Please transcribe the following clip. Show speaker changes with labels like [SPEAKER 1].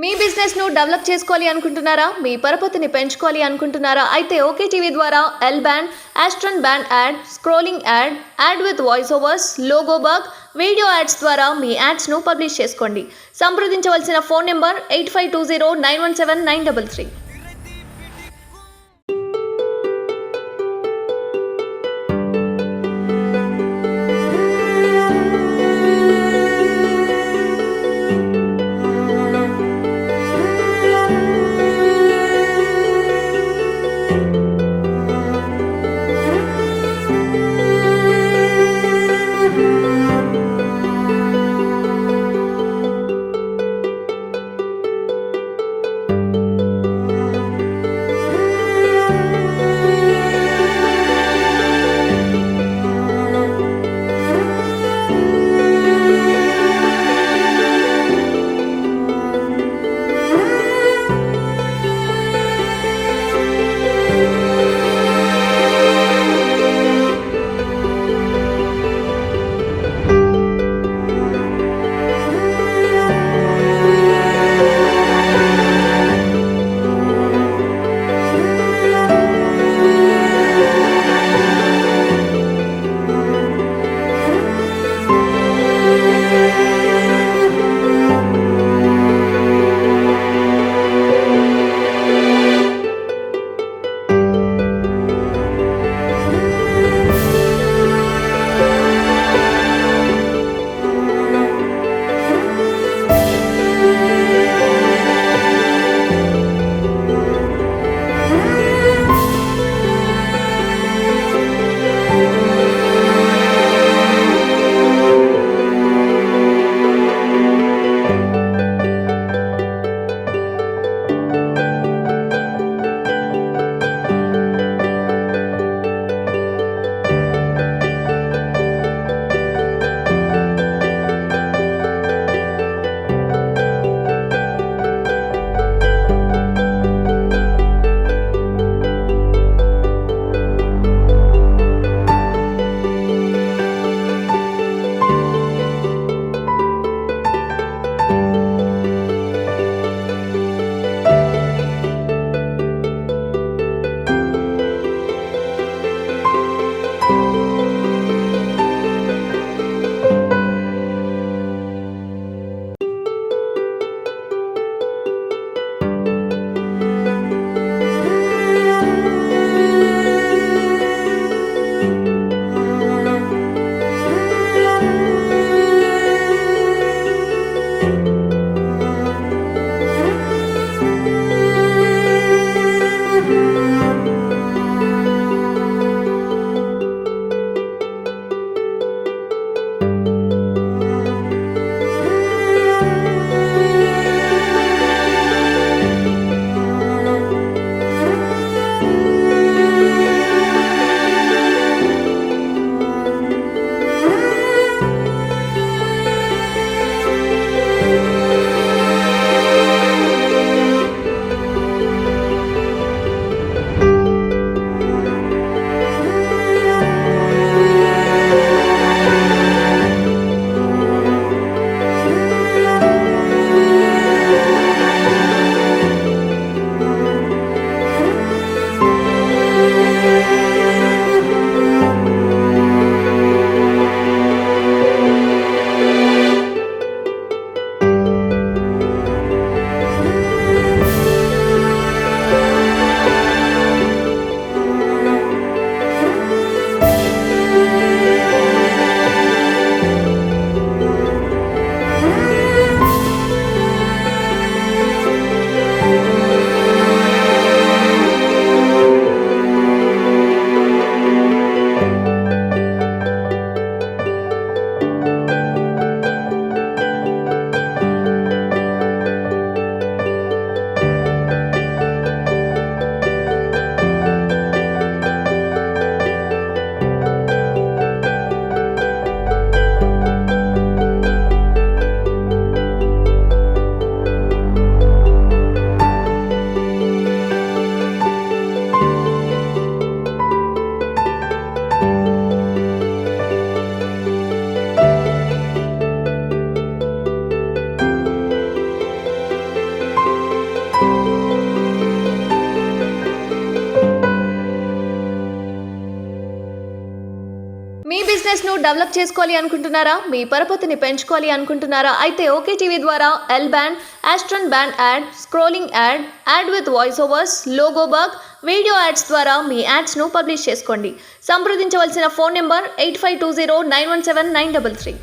[SPEAKER 1] మీ business ను develop చేసుకోవాలి అనుకుంటున్నారా? మీ పరపతిని పెంచుకోవాలి అనుకుంటున్నారా? అయితే ఓకే టీవీ ద్వారా ఎల్ బ్యాండ్, ఆస్ట్రన్ band ad, scrolling ad, ad with voice overs, logo bug, video ads ద్వారా మీ యాడ్స్ ను పబ్లిష్ చేసుకోండి. సంప్రదించవలసిన ఫోన్ నెంబర్ 8520917933. బిజినెస్ను డెవలప్ చేసుకోవాలి అనుకుంటున్నారా? మీ పరపతిని పెంచుకోవాలి అనుకుంటున్నారా? అయితే ఓకే టీవీ ద్వారా ఎల్ బ్యాండ్, ఆస్ట్రన్ band ad, scrolling ad, ad with voice overs, logo bug, video ads ద్వారా మీ యాడ్స్ను పబ్లిష్ చేసుకోండి. సంప్రదించవలసిన ఫోన్ నెంబర్ 8520917933.